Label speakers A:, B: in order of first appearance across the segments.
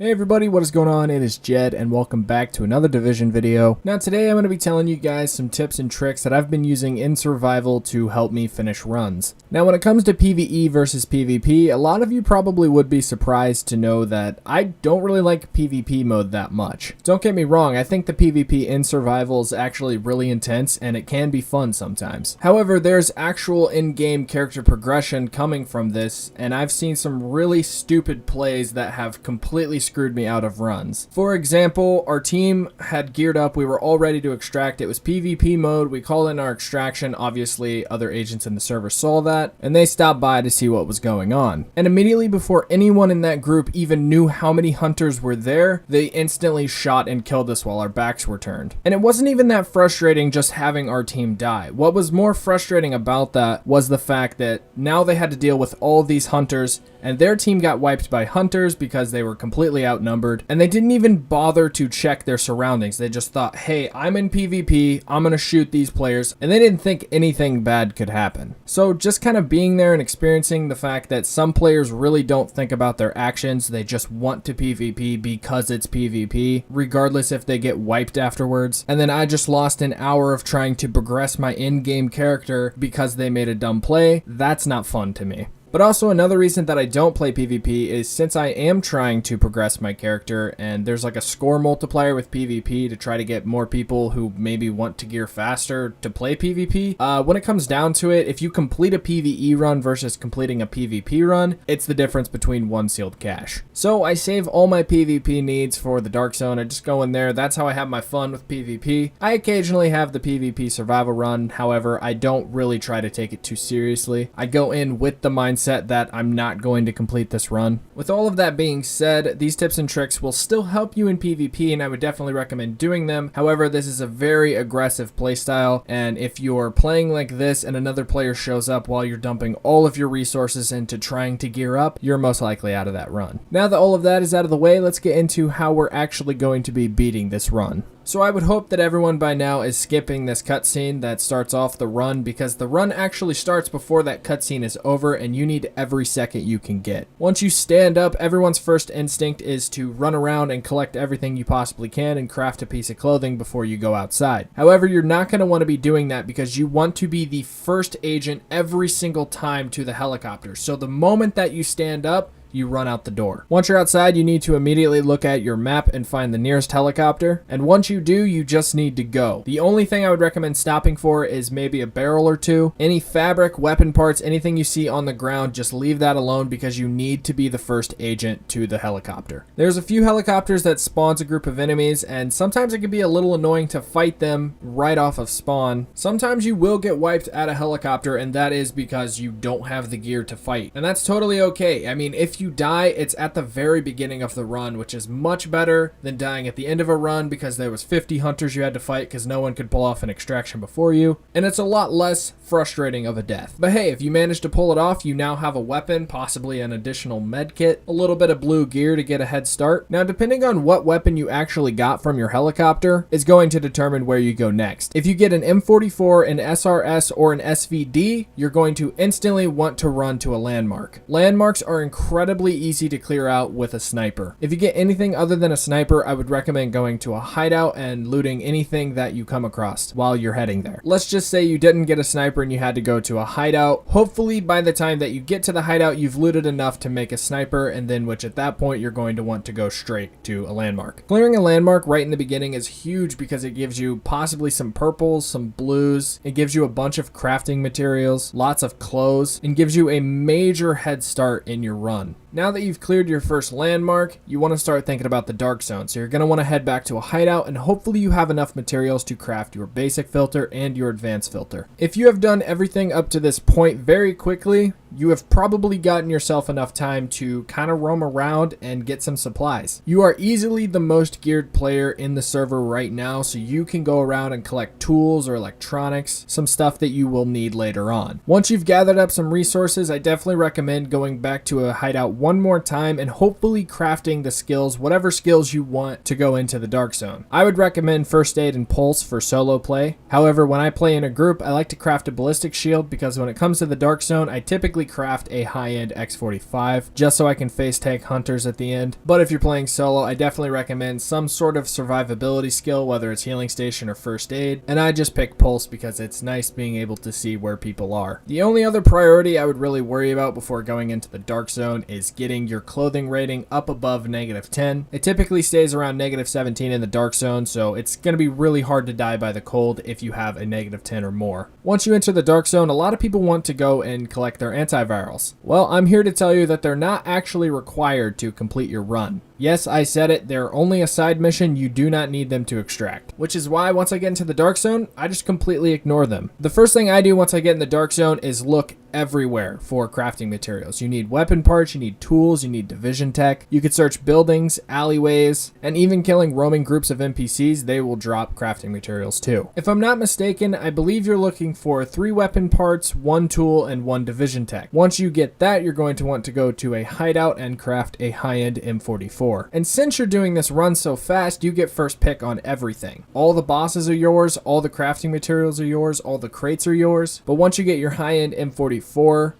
A: Hey everybody, what is going on? It is Jed and welcome back to another Division video. Now today I'm going to be telling you guys some tips and tricks that I've been using in survival to help me finish runs. Now when it comes to PvE versus PvP, a lot of you probably would be surprised to know that I don't really like PvP mode that much. Don't get me wrong, I think the PvP in survival is actually really intense and it can be fun sometimes. However, there's actual in-game character progression coming from this, and I've seen some really stupid plays that have completely screwed me out of runs. For example, our team had geared up, we were all ready to extract. It was PvP mode, we called in our extraction, obviously other agents in the server saw that, and they stopped by to see what was going on. And immediately before anyone in that group even knew how many hunters were there, they instantly shot and killed us while our backs were turned. And it wasn't even that frustrating just having our team die. What was more frustrating about that was the fact that now they had to deal with all these hunters, and their team got wiped by hunters because they were completely outnumbered, and they didn't even bother to check their surroundings. They just thought, hey, I'm in PvP, I'm gonna shoot these players, and they didn't think anything bad could happen. So just kind of being there and experiencing the fact that some players really don't think about their actions, they just want to PvP because it's PvP, regardless if they get wiped afterwards. And then I just lost an hour of trying to progress my in-game character because they made a dumb play. That's not fun to me. But also another reason that I don't play PvP is since I am trying to progress my character and there's like a score multiplier with PvP to try to get more people who maybe want to gear faster to play PvP. When it comes down to it, if you complete a PvE run versus completing a PvP run, it's the difference between one sealed cache. So I save all my PvP needs for the Dark Zone. I just go in there. That's how I have my fun with PvP. I occasionally have the PvP survival run. However, I don't really try to take it too seriously. I go in with the mindset that I'm not going to complete this run. With all of that being said, these tips and tricks will still help you in PvP and I would definitely recommend doing them. However, this is a very aggressive playstyle, and if you're playing like this and another player shows up while you're dumping all of your resources into trying to gear up, you're most likely out of that run. Now that all of that is out of the way, let's get into how we're actually going to be beating this run. So I would hope that everyone by now is skipping this cutscene that starts off the run, because the run actually starts before that cutscene is over and you need every second you can get. Once you stand up, everyone's first instinct is to run around and collect everything you possibly can and craft a piece of clothing before you go outside. However, you're not going to want to be doing that because you want to be the first agent every single time to the helicopter. So the moment that you stand up, you run out the door. Once you're outside, you need to immediately look at your map and find the nearest helicopter. And once you do, you just need to go. The only thing I would recommend stopping for is maybe a barrel or two. Any fabric, weapon parts, anything you see on the ground, just leave that alone because you need to be the first agent to the helicopter. There's a few helicopters that spawns a group of enemies, and sometimes it can be a little annoying to fight them right off of spawn. Sometimes you will get wiped at a helicopter, and that is because you don't have the gear to fight. And that's totally okay. I mean, if you die, it's at the very beginning of the run, which is much better than dying at the end of a run because there was 50 hunters you had to fight because no one could pull off an extraction before you, and it's a lot less frustrating of a death. But hey, if you manage to pull it off, you now have a weapon, possibly an additional med kit, a little bit of blue gear to get a head start. Now, depending on what weapon you actually got from your helicopter is going to determine where you go next. If you get an M44, an SRS, or an SVD, you're going to instantly want to run to a landmark. Landmarks are incredibly easy to clear out with a sniper. If you get anything other than a sniper, I would recommend going to a hideout and looting anything that you come across while you're heading there. Let's just say you didn't get a sniper and you had to go to a hideout. Hopefully by the time that you get to the hideout, you've looted enough to make a sniper, and then which at that point you're going to want to go straight to a landmark. Clearing a landmark right in the beginning is huge because it gives you possibly some purples, some blues. It gives you a bunch of crafting materials, lots of clothes, and gives you a major head start in your run. Now that you've cleared your first landmark, you want to start thinking about the Dark Zone. So you're going to want to head back to a hideout, and hopefully you have enough materials to craft your basic filter and your advanced filter. If you have done everything up to this point very quickly, you have probably gotten yourself enough time to kind of roam around and get some supplies. You are easily the most geared player in the server right now, so you can go around and collect tools or electronics, some stuff that you will need later on. Once you've gathered up some resources, I definitely recommend going back to a hideout one more time and hopefully crafting the skills, whatever skills you want to go into the Dark Zone. I would recommend First Aid and Pulse for solo play. However, when I play in a group, I like to craft a ballistic shield because when it comes to the Dark Zone, I typically craft a high-end X45 just so I can face tank hunters at the end. But if you're playing solo, I definitely recommend some sort of survivability skill, whether it's healing station or first aid. And I just pick Pulse because it's nice being able to see where people are. The only other priority I would really worry about before going into the Dark Zone is getting your clothing rating up above -10. It typically stays around -17 in the Dark Zone, so it's going to be really hard to die by the cold if you have a -10 or more. Once you enter the Dark Zone, a lot of people want to go and collect their antivirals. Well, I'm here to tell you that they're not actually required to complete your run. Yes, I said it, they're only a side mission, you do not need them to extract. Which is why once I get into the Dark Zone, I just completely ignore them. The first thing I do once I get in the Dark Zone is look everywhere for crafting materials. You need weapon parts, you need tools, you need division tech. You could search buildings, alleyways, and even killing roaming groups of NPCs, they will drop crafting materials too. If I'm not mistaken, I believe you're looking for 3 weapon parts, 1 tool, and 1 division tech. Once you get that, you're going to want to go to a hideout and craft a high-end M44. And since you're doing this run so fast, you get first pick on everything. All the bosses are yours, all the crafting materials are yours, all the crates are yours. But once you get your high-end M44,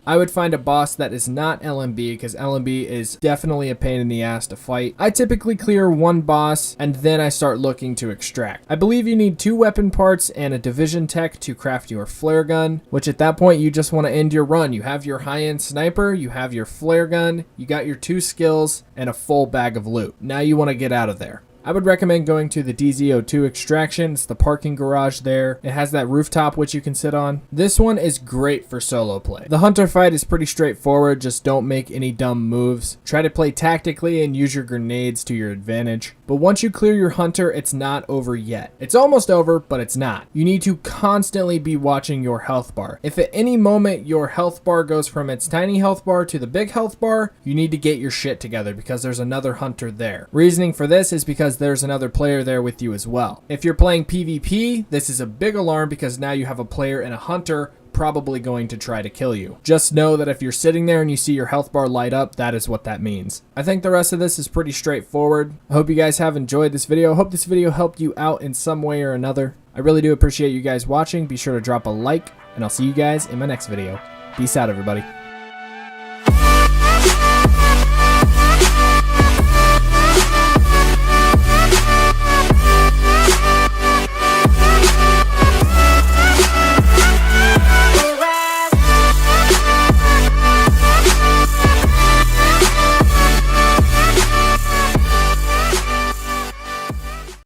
A: I would find a boss that is not LMB because LMB is definitely a pain in the ass to fight. I typically clear 1 boss and then I start looking to extract. I believe you need 2 weapon parts and a division tech to craft your flare gun, which at that point you just want to end your run. You have your high-end sniper, you have your flare gun, you got your 2 skills and a full bag of loot. Now you want to get out of there. I would recommend going to the DZ02 extraction. It's the parking garage there. It has that rooftop which you can sit on. This one is great for solo play. The hunter fight is pretty straightforward, just don't make any dumb moves. Try to play tactically and use your grenades to your advantage. But once you clear your hunter, it's not over yet. It's almost over, but it's not. You need to constantly be watching your health bar. If at any moment your health bar goes from its tiny health bar to the big health bar, you need to get your shit together because there's another hunter there. Reasoning for this is because there's another player there with you as well. If you're playing PvP, this is a big alarm because now you have a player and a hunter probably going to try to kill you. Just know that if you're sitting there and you see your health bar light up, that is what that means. I think the rest of this is pretty straightforward. I hope you guys have enjoyed this video. I hope this video helped you out in some way or another. I really do appreciate you guys watching. Be sure to drop a like, and I'll see you guys in my next video. Peace out, everybody.